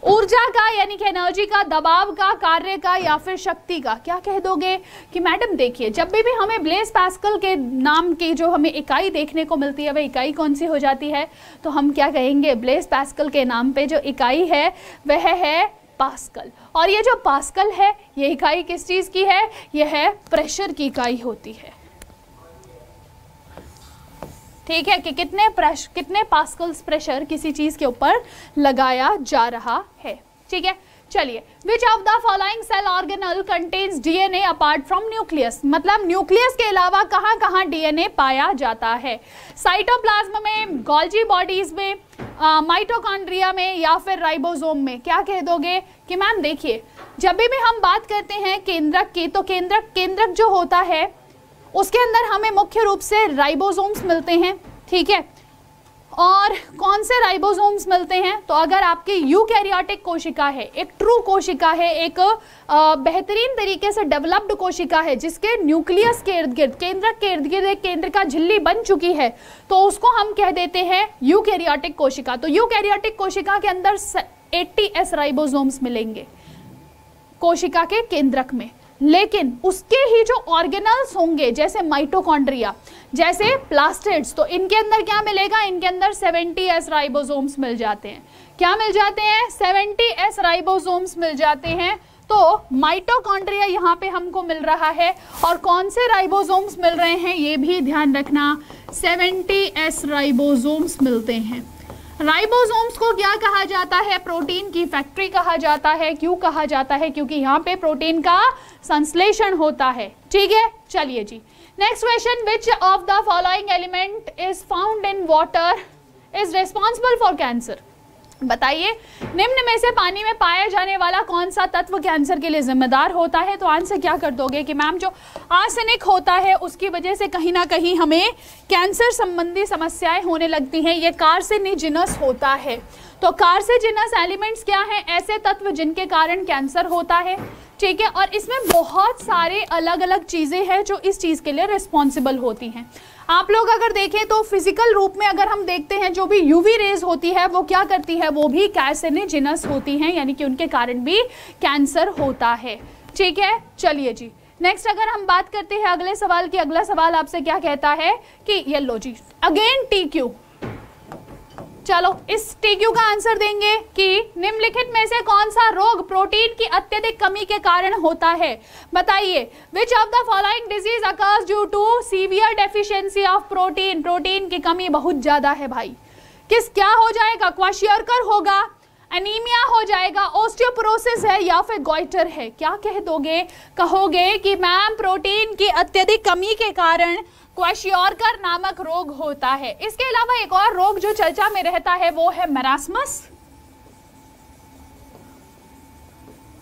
ऊर्जा का यानी कि एनर्जी का, दबाव का, कार्य का या फिर शक्ति का? क्या कह दोगे कि मैडम देखिए जब भी हमें ब्लेज पैस्कल के नाम की जो हमें इकाई देखने को मिलती है वह इकाई कौन सी हो जाती है? तो हम क्या कहेंगे? ब्लेज पैस्कल के नाम पे जो इकाई है वह है पास्कल, और ये जो पास्कल है ये इकाई किस चीज की है? यह है प्रेशर की इकाई होती है, ठीक है? कि कितने पास्कल्स प्रेशर किसी चीज के ऊपर लगाया जा रहा है, ठीक है? चलिए, which of the following cell organelle contains DNA apart from nucleus? मतलब न्यूक्लियस के अलावा कहाँ कहाँ डीएनए पाया जाता है? साइटोप्लाज्म में, गोल्जी बॉडीज में, माइटोकॉन्ड्रिया में या फिर राइबोसोम में? क्या कह दोगे कि मैम देखिए जब भी हम बात करते हैं केंद्रक की, तो केंद्रक जो होता है उसके अंदर हमें मुख्य रूप से राइबोसोम्स मिलते हैं, ठीक है? और कौन से राइबोसोम्स मिलते हैं? तो अगर आपकी यूकैरियोटिक कोशिका है, एक ट्रू कोशिका है, एक बेहतरीन तरीके से डेवलप्ड कोशिका है जिसके न्यूक्लियस के इर्द गिर्द, केंद्रक के इर्द गिर्द एक केंद्र का झिल्ली बन चुकी है, तो उसको हम कह देते हैं यूकैरियोटिक कोशिका। तो यूकैरियोटिक कोशिका के अंदर 80S राइबोसोम्स मिलेंगे कोशिका के केंद्रक में, लेकिन उसके ही जो ऑर्गेनल्स होंगे जैसे माइटोकॉन्ड्रिया, जैसे प्लास्टिड्स, तो इनके अंदर क्या मिलेगा? इनके अंदर 70S राइबोसोम्स मिल जाते हैं। क्या मिल जाते हैं? 70S राइबोसोम्स मिल जाते हैं। तो माइटोकॉन्ड्रिया यहाँ पे हमको मिल रहा है, और कौन से राइबोसोम्स मिल रहे हैं ये भी ध्यान रखना, 70S राइबोसोम्स मिलते हैं। राइबोसोम्स को क्या कहा जाता है? प्रोटीन की फैक्ट्री कहा जाता है। क्यों कहा जाता है? क्योंकि यहाँ पे प्रोटीन का संश्लेषण होता है, ठीक है? चलिए जी, next question, which of the following element is found in water is responsible for cancer? बताइए, निम्न में से पानी में पाया जाने वाला कौन सा तत्व कैंसर के लिए जिम्मेदार होता है? तो आंसर क्या कर दोगे कि मैम जो आर्सेनिक होता है उसकी वजह से कहीं ना कहीं हमें कैंसर संबंधी समस्याएं होने लगती हैं, ये कार्सिनोजेनस होता है। तो कार्सिनोजेनस एलिमेंट्स क्या हैं? ऐसे तत्व जिनके कारण कैंसर होता है, ठीक है? और इसमें बहुत सारे अलग अलग चीज़ें हैं जो इस चीज़ के लिए रिस्पॉन्सिबल होती हैं। आप लोग अगर देखें तो फिजिकल रूप में अगर हम देखते हैं जो भी यूवी रेज होती है वो क्या करती है? वो भी कार्सिनोजेनस होती हैं, यानी कि उनके कारण भी कैंसर होता है, ठीक है? चलिए जी, नेक्स्ट अगर हम बात करते हैं अगले सवाल की, अगला सवाल आपसे क्या कहता है कि ये लो जी, अगेन टीक्यू, चलो इस TQ का आंसर देंगे कि निम्नलिखित में से कौन सा रोग प्रोटीन की अत्यधिक कमी के कारण होता है, बताइए। Which of the following disease occurs due to severe deficiency of protein, protein की कमी बहुत ज्यादा है भाई। क्या हो जाएगा, क्वाशियोरकर होगा, एनीमिया हो जाएगा, ओस्टियोपोरोसिस है या फिर गॉइटर है। क्या कह दोगे, कहोगे कि मैम प्रोटीन की अत्यधिक कमी के कारण क्वाशियोरकर नामक रोग होता है। इसके अलावा एक और रोग जो चर्चा में रहता है वो है मेरास्मस।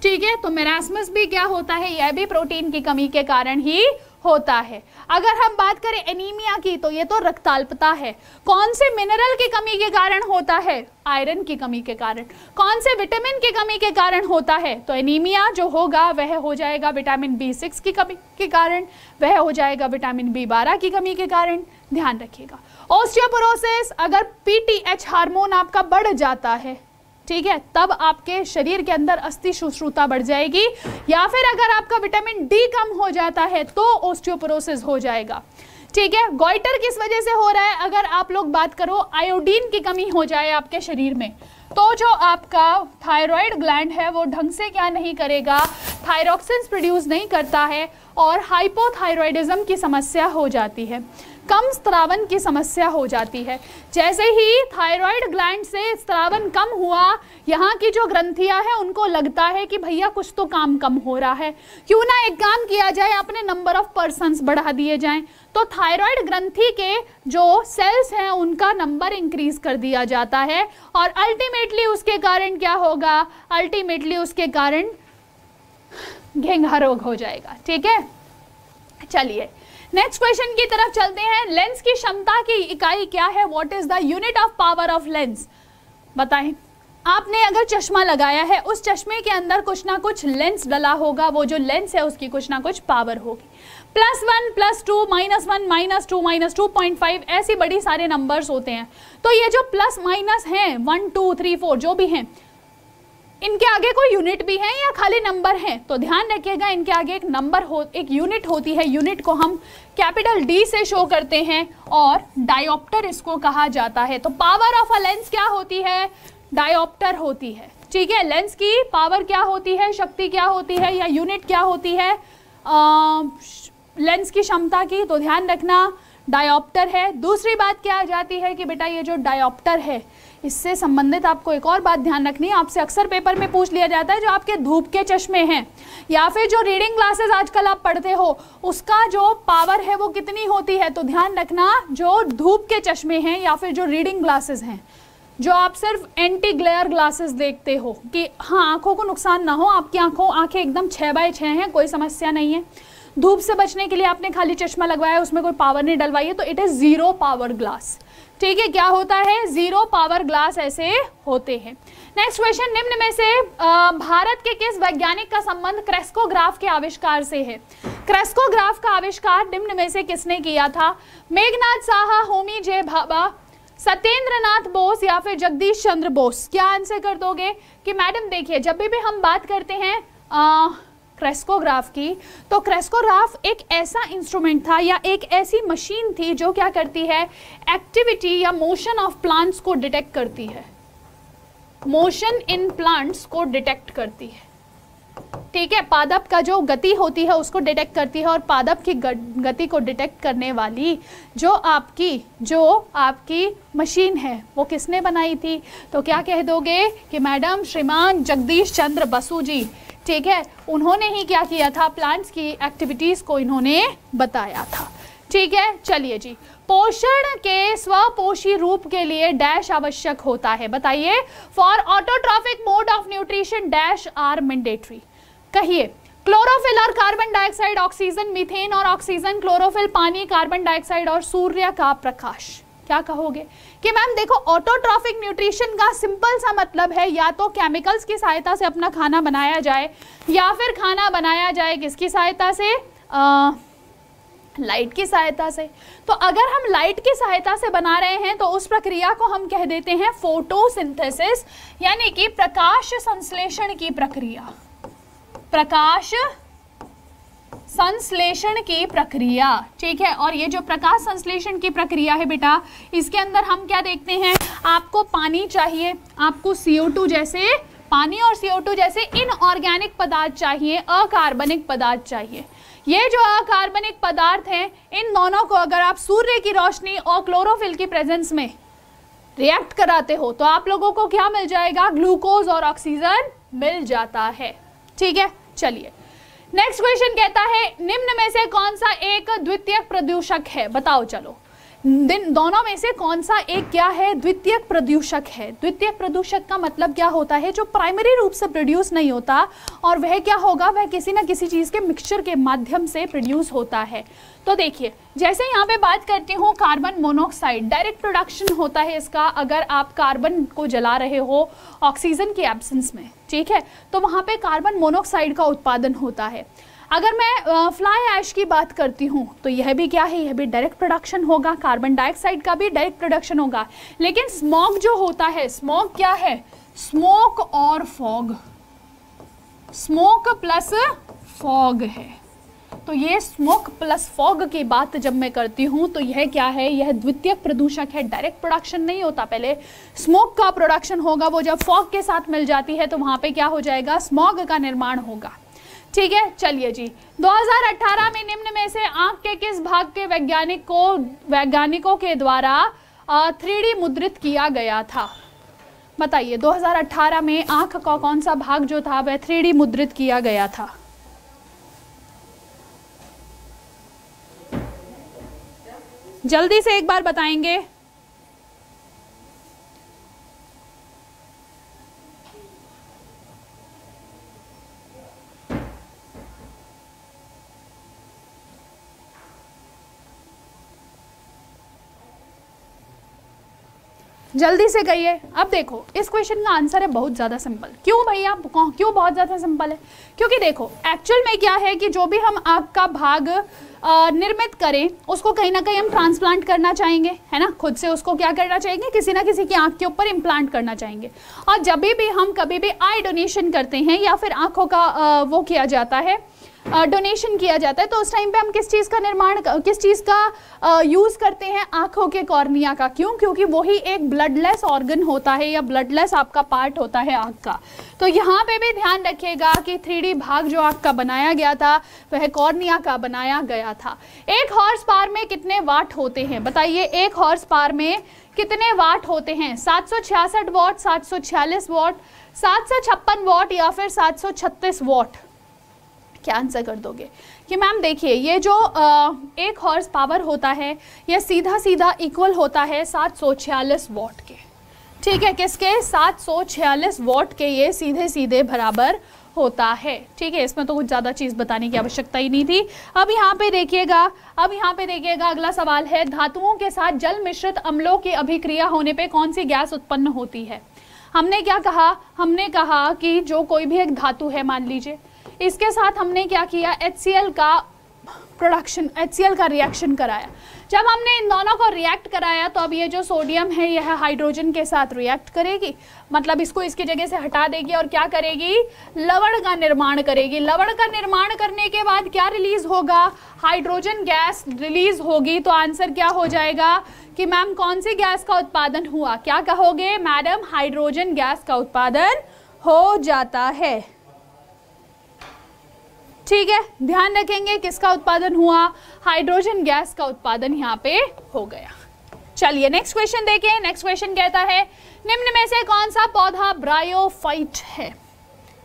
ठीक है, तो मेरास्मस भी क्या होता है, यह भी प्रोटीन की कमी के कारण ही होता है। अगर हम बात करें एनीमिया की तो ये तो रक्ताल्पता है। कौन से मिनरल की कमी के कारण होता है, आयरन की कमी के कारण। कौन से विटामिन की कमी के कारण होता है, तो एनीमिया जो होगा वह हो जाएगा विटामिन B6 की कमी के कारण, वह हो जाएगा विटामिन B12 की कमी के कारण, ध्यान रखिएगा। ओस्टियोपोरोसिस, अगर PTH हार्मोन आपका बढ़ जाता है, ठीक है, तब आपके शरीर के अंदर अस्थि सुश्रुतता बढ़ जाएगी, या फिर अगर आपका विटामिन D कम हो जाता है तो ओस्टियोपोरोसिस हो जाएगा। ठीक है, गॉइटर किस वजह से हो रहा है, अगर आप लोग बात करो आयोडीन की कमी हो जाए आपके शरीर में, तो जो आपका थायराइड ग्लैंड है वो ढंग से क्या नहीं करेगा, थायरॉक्सिन्स प्रोड्यूस नहीं करता है और हाइपोथायरॉयडिज्म की समस्या हो जाती है, कम स्त्रावन की समस्या हो जाती है। जैसे ही थायराइड ग्लैंड से स्त्रावन कम हुआ, यहाँ की जो ग्रंथियां हैं उनको लगता है कि भैया कुछ तो काम कम हो रहा है, क्यों ना एक काम किया जाए, अपने नंबर ऑफ पर्सन्स बढ़ा दिए जाएं। तो थायराइड ग्रंथि के जो सेल्स हैं उनका नंबर इंक्रीज कर दिया जाता है और अल्टीमेटली उसके कारण क्या होगा, अल्टीमेटली उसके कारण घेंघा रोग हो जाएगा। ठीक है, चलिए नेक्स्ट क्वेश्चन की तरफ चलते हैं। लेंस की क्षमता की इकाई क्या है, what is the unit of power of lens, बताएं। आपने अगर चश्मा लगाया है, उस चश्मे के अंदर कुछ ना कुछ लेंस डला होगा, वो जो लेंस है उसकी कुछ ना कुछ पावर होगी। +1, +2, -1, -2, -2.5 ऐसी बड़ी सारे नंबर्स होते हैं। तो ये जो प्लस माइनस हैं 1, 2, 3, 4 जो भी हैं, इनके आगे कोई यूनिट भी है या खाली नंबर है, तो ध्यान रखिएगा इनके आगे एक नंबर एक यूनिट होती है। यूनिट को हम कैपिटल D से शो करते हैं और डायोप्टर इसको कहा जाता है। तो पावर ऑफ अ लेंस क्या होती है, डायोप्टर होती है। ठीक है, लेंस की पावर क्या होती है, शक्ति क्या होती है, या यूनिट क्या होती है लेंस की क्षमता की, तो ध्यान रखना डायोप्टर है। दूसरी बात क्या आ जाती है कि बेटा ये जो डायोप्टर है, इससे संबंधित आपको एक और बात ध्यान रखनी है, आपसे अक्सर पेपर में पूछ लिया जाता है, जो आपके धूप के चश्मे हैं या फिर जो रीडिंग ग्लासेस आजकल आप पढ़ते हो, उसका जो पावर है वो कितनी होती है। तो ध्यान रखना जो धूप के चश्मे हैं या फिर जो रीडिंग ग्लासेस हैं, जो आप सिर्फ एंटी ग्लेयर ग्लासेस देखते हो कि हाँ आंखों को नुकसान ना हो, आपकी आंखें एकदम 6x6 हैं, कोई समस्या नहीं है, धूप से बचने के लिए आपने खाली चश्मा लगवाया, उसमें कोई पावर नहीं डलवाई है, तो इट इज 0 पावर ग्लास। ठीक है, क्या होता है, 0 पावर ग्लास ऐसे होते हैं। नेक्स्ट क्वेश्चन, निम्न में से भारत के किस वैज्ञानिक का संबंध क्रेस्कोग्राफ के आविष्कार से है। क्रेस्कोग्राफ का आविष्कार निम्न में से किसने किया था, मेघनाथ साहा, होमी जे भाभा, सत्येंद्र नाथ बोस या फिर जगदीश चंद्र बोस। क्या आंसर कर दोगे कि मैडम देखिए जब भी हम बात करते हैं क्रेस्कोग्राफ की, तो क्रेस्कोग्राफ एक ऐसा इंस्ट्रूमेंट था या एक ऐसी मशीन थी जो क्या करती है, एक्टिविटी या मोशन ऑफ प्लांट्स को डिटेक्ट करती है, मोशन इन प्लांट्स को डिटेक्ट करती है। ठीक है, पादप का जो गति होती है उसको डिटेक्ट करती है, और पादप की गति को डिटेक्ट करने वाली जो आपकी मशीन है वो किसने बनाई थी, तो क्या कह दोगे कि मैडम श्रीमान जगदीश चंद्र बसु जी। ठीक है, उन्होंने ही क्या किया था, प्लांट्स की एक्टिविटीज को इन्होंने बताया था। ठीक है, चलिए जी, पोषण के स्वपोषी रूप के लिए डैश आवश्यक होता है, बताइए। For autotrophic mode of nutrition dash are mandatory, कहिए। क्लोरोफिल और कार्बन डाइऑक्साइड, ऑक्सीजन, मीथेन और ऑक्सीजन, क्लोरोफिल पानी, कार्बन डाइऑक्साइड और सूर्य का प्रकाश। क्या कहोगे कि मैम देखो ऑटोट्रॉफिक न्यूट्रिशन का सिंपल सा मतलब है या तो केमिकल्स की सहायता से अपना खाना बनाया जाए, या फिर खाना बनाया जाए किसकी सहायता से, लाइट की सहायता से। तो अगर हम लाइट की सहायता से बना रहे हैं तो उस प्रक्रिया को हम कह देते हैं फोटोसिंथेसिस, यानी कि प्रकाश संश्लेषण की प्रक्रिया, प्रकाश संश्लेषण की प्रक्रिया, ठीक है। और ये जो प्रकाश संश्लेषण की प्रक्रिया है बेटा, इसके अंदर हम क्या देखते हैं, आपको पानी चाहिए, आपको CO2 जैसे, पानी और CO2 जैसे इनऑर्गेनिक पदार्थ चाहिए, अकार्बनिक पदार्थ चाहिए। ये जो अकार्बनिक पदार्थ हैं, इन दोनों को अगर आप सूर्य की रोशनी और क्लोरोफिल की प्रेजेंस में रिएक्ट कराते हो तो आप लोगों को क्या मिल जाएगा, ग्लूकोज और ऑक्सीजन मिल जाता है, ठीक है। चलिए नेक्स्ट क्वेश्चन कहता है, निम्न में से कौन सा एक द्वितीयक प्रदूषक है, बताओ। चलो, दोनों में से कौन सा एक क्या है, द्वितीयक प्रदूषक है। द्वितीयक प्रदूषक का मतलब क्या होता है, जो प्राइमरी रूप से प्रोड्यूस नहीं होता और वह क्या होगा, वह किसी ना किसी चीज के मिक्सचर के माध्यम से प्रोड्यूस होता है। तो देखिए, जैसे यहाँ पे बात करती हूँ कार्बन मोनोऑक्साइड, डायरेक्ट प्रोडक्शन होता है इसका अगर आप कार्बन को जला रहे हो ऑक्सीजन के एब्सेंस में, ठीक है, तो वहाँ पे कार्बन मोनोऑक्साइड का उत्पादन होता है। अगर मैं फ्लाई ऐश की बात करती हूँ तो यह भी क्या है, यह भी डायरेक्ट प्रोडक्शन होगा, कार्बन डाइऑक्साइड का भी डायरेक्ट प्रोडक्शन होगा। लेकिन स्मॉग जो होता है, स्मॉग क्या है, स्मोक और फॉग, स्मोक प्लस फॉग है। तो ये स्मोक प्लस फॉग की बात जब मैं करती हूँ तो यह क्या है, यह द्वितीयक प्रदूषक है। डायरेक्ट प्रोडक्शन नहीं होता, पहले स्मोक का प्रोडक्शन होगा, वो जब फॉग के साथ मिल जाती है तो वहाँ पे क्या हो जाएगा, स्मॉग का निर्माण होगा, ठीक है। चलिए जी, 2018 में निम्न में से आंख के किस भाग के वैज्ञानिकों के द्वारा 3D मुद्रित किया गया था, बताइए। 2018 में आंख का कौन सा भाग जो था वह 3D मुद्रित किया गया था। जल्दी से एक बार बताएंगे। जल्दी से कहिए। अब देखो, इस क्वेश्चन का आंसर है बहुत ज़्यादा सिंपल। क्यों भैया, क्यों बहुत ज़्यादा सिंपल है, क्योंकि देखो एक्चुअल में क्या है कि जो भी हम आँख का भाग निर्मित करें उसको कहीं ना कहीं हम ट्रांसप्लांट करना चाहेंगे, है ना, खुद से उसको क्या करना चाहेंगे, किसी ना किसी की आँख के ऊपर इम्प्लांट करना चाहेंगे। और जब भी हम कभी भी आई डोनेशन करते हैं या फिर आँखों का वो किया जाता है, डोनेशन किया जाता है, तो उस टाइम पे हम किस चीज़ का निर्माण, किस चीज़ का यूज़ करते हैं, आँखों के कॉर्निया का। क्यों, क्योंकि वही एक ब्लडलेस ऑर्गन होता है या ब्लडलेस आपका पार्ट होता है आँख का। तो यहाँ पे भी ध्यान रखिएगा कि 3D भाग जो आँख का बनाया गया था वह कॉर्निया का बनाया गया था। 1 हॉर्स पावर में कितने वाट होते हैं, बताइए। 1 हॉर्स पावर में कितने वाट होते हैं, 766 वाट, 746 वाट, 756 वाट या फिर 736 वाट, क्या आंसर कर दोगे? कि मैम देखिए, ये जो 1 हॉर्स पावर होता है यह सीधा सीधा इक्वल होता है 746 वाट के, ठीक है। किसके? 746 वाट के ये सीधे सीधे बराबर होता है, ठीक है। इसमें तो कुछ ज़्यादा चीज़ बताने की आवश्यकता ही नहीं थी। अब यहाँ पे देखिएगा, अगला सवाल है, धातुओं के साथ जल मिश्रित अम्लों की अभिक्रिया होने पे कौन सी गैस उत्पन्न होती है? हमने क्या कहा, हमने कहा कि जो कोई भी एक धातु है, मान लीजिए इसके साथ हमने क्या किया, HCl का प्रोडक्शन, HCl का रिएक्शन कराया। जब हमने इन दोनों को रिएक्ट कराया तो अब ये जो सोडियम है यह हाइड्रोजन के साथ रिएक्ट करेगी, मतलब इसको इसकी जगह से हटा देगी और क्या करेगी, लवण का निर्माण करेगी। लवण का निर्माण करने के बाद क्या रिलीज होगा, हाइड्रोजन गैस रिलीज होगी। तो आंसर क्या हो जाएगा कि मैम कौन सी गैस का उत्पादन हुआ, क्या कहोगे मैडम, हाइड्रोजन गैस का उत्पादन हो जाता है, ठीक है। ध्यान रखेंगे किसका उत्पादन हुआ, हाइड्रोजन गैस का उत्पादन यहाँ पे हो गया। चलिए नेक्स्ट क्वेश्चन देखें। नेक्स्ट क्वेश्चन कहता है, निम्न में से कौन सा पौधा ब्रायोफाइट है,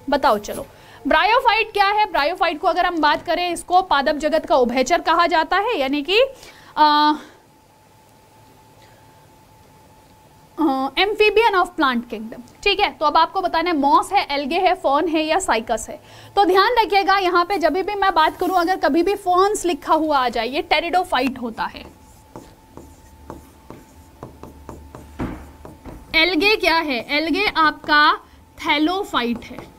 बताओ। चलो, ब्रायोफाइट क्या है? ब्रायोफाइट को अगर हम बात करें, इसको पादप जगत का उभयचर कहा जाता है, यानी कि एम्फीबियन ऑफ प्लांट किंगडम, ठीक है। तो अब आपको बताना है मॉस है, एल्गे है, फॉर्न है या साइकस है। तो ध्यान रखिएगा यहाँ पे जब भी मैं बात करूं, अगर कभी भी फॉर्न्स लिखा हुआ आ जाए, ये टेरिडोफाइट होता है। एल्गे क्या है, एल्गे आपका थैलोफाइट है,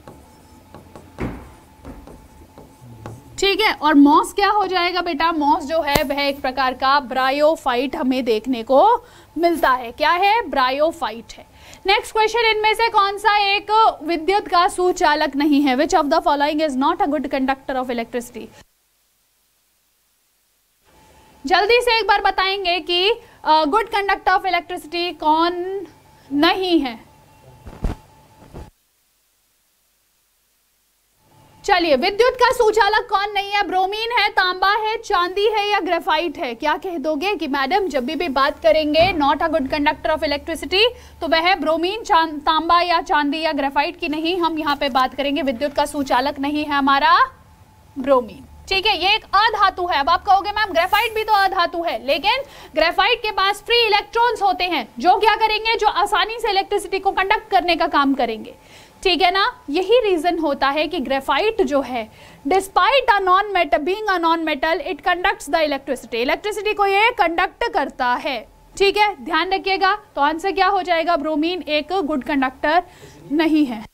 ठीक है। और मॉस क्या हो जाएगा बेटा, मॉस जो है वह एक प्रकार का ब्रायोफाइट हमें देखने को मिलता है। क्या है, ब्रायोफाइट है। नेक्स्ट क्वेश्चन, इनमें से कौन सा एक विद्युत का सुचालक नहीं है? Which of the following is not a good conductor of electricity? जल्दी से एक बार बताएंगे कि गुड कंडक्टर ऑफ इलेक्ट्रिसिटी कौन नहीं है। चलिए, विद्युत का सुचालक कौन नहीं है? ब्रोमीन है, तांबा है, चांदी है या ग्रेफाइट है? क्या कह दोगे कि मैडम जब भी बात करेंगे not a good conductor of electricity तो वह ब्रोमीन, तांबा या चांदी या ग्रेफाइट की नहीं, हम यहाँ पे बात करेंगे विद्युत का सुचालक नहीं है हमारा ब्रोमीन। ठीक है, ये एक अधातु है। अब आप कहोगे मैम ग्रेफाइट भी तो अधातु है, लेकिन ग्रेफाइट के पास फ्री इलेक्ट्रॉन्स होते हैं जो क्या करेंगे, जो आसानी से इलेक्ट्रिसिटी को कंडक्ट करने का काम करेंगे। ठीक है ना, यही रीजन होता है कि ग्रेफाइट जो है despite a non metal, being a non metal, it conducts the electricity, electricity को ये कंडक्ट करता है। ठीक है, ध्यान रखिएगा। तो आंसर क्या हो जाएगा? ब्रोमीन एक गुड कंडक्टर नहीं है।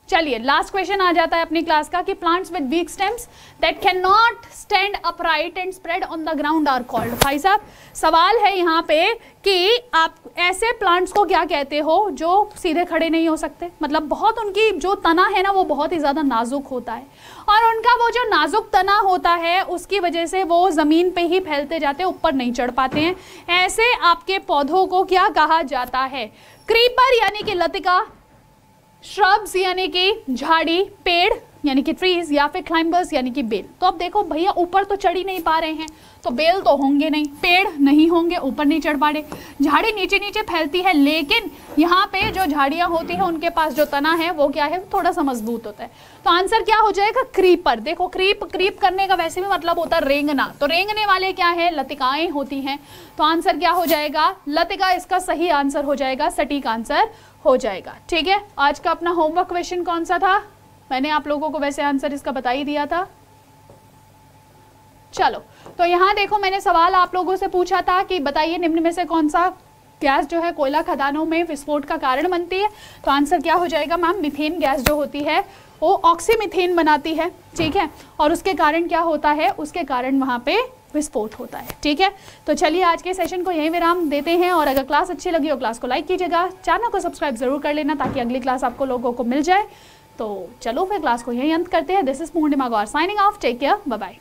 चलिए, लास्ट क्वेश्चन आ जाता है अपनी क्लास का कि plants with weak stems that can not stand upright and spread on the ground are called. भाई साहब, सवाल है यहाँ पे कि आप ऐसे प्लांट्स को क्या कहते हो जो सीधे खड़े नहीं हो सकते, मतलब बहुत उनकी जो तना है ना वो बहुत ही ज़्यादा नाजुक होता है, और उनका वो जो नाजुक तना होता है उसकी वजह से वो ज़मीन पे ही फैलते जाते हैं, ऊपर नहीं चढ़ पाते हैं। ऐसे आपके पौधों को क्या कहा जाता है? क्रीपर यानी कि लतिका, श्रब्स यानी कि झाड़ी, पेड़ यानी कि ट्रीज, या फिर क्लाइंबर्स यानी कि बेल। तो अब देखो भैया, ऊपर तो चढ़ ही नहीं पा रहे हैं तो बेल तो होंगे नहीं, पेड़ नहीं होंगे, ऊपर नहीं चढ़ पा रहे, झाड़ी नीचे नीचे फैलती है, लेकिन यहाँ पे जो झाड़ियाँ होती हैं उनके पास जो तना है वो क्या है, थोड़ा सा मजबूत होता है। तो आंसर क्या हो जाएगा? क्रीपर। देखो, क्रीप करने का वैसे भी मतलब होता है रेंगना, तो रेंगने वाले क्या है? लतिकाएं होती हैं। तो आंसर क्या हो जाएगा? लतिका इसका सही आंसर हो जाएगा, सटीक आंसर हो जाएगा। ठीक है, आज का अपना होमवर्क क्वेश्चन कौन सा था? मैंने आप लोगों को वैसे आंसर इसका बता ही दिया था। चलो, तो यहाँ देखो, मैंने सवाल आप लोगों से पूछा था कि बताइए निम्न में से कौन सा गैस जो है कोयला खदानों में विस्फोट का कारण बनती है। तो आंसर क्या हो जाएगा मैम? मीथेन गैस जो होती है वो ऑक्सीमीथेन बनाती है। ठीक है, और उसके कारण क्या होता है? उसके कारण वहाँ पे विस्फोट होता है। ठीक है, तो चलिए आज के सेशन को यहीं विराम देते हैं, और अगर क्लास अच्छी लगी हो क्लास को लाइक कीजिएगा, चैनल को सब्सक्राइब जरूर कर लेना ताकि अगली क्लास आपको लोगों को मिल जाए। तो चलो फिर क्लास को यहीं अंत करते हैं। This is Purnima Gaur signing off. Take care, bye bye.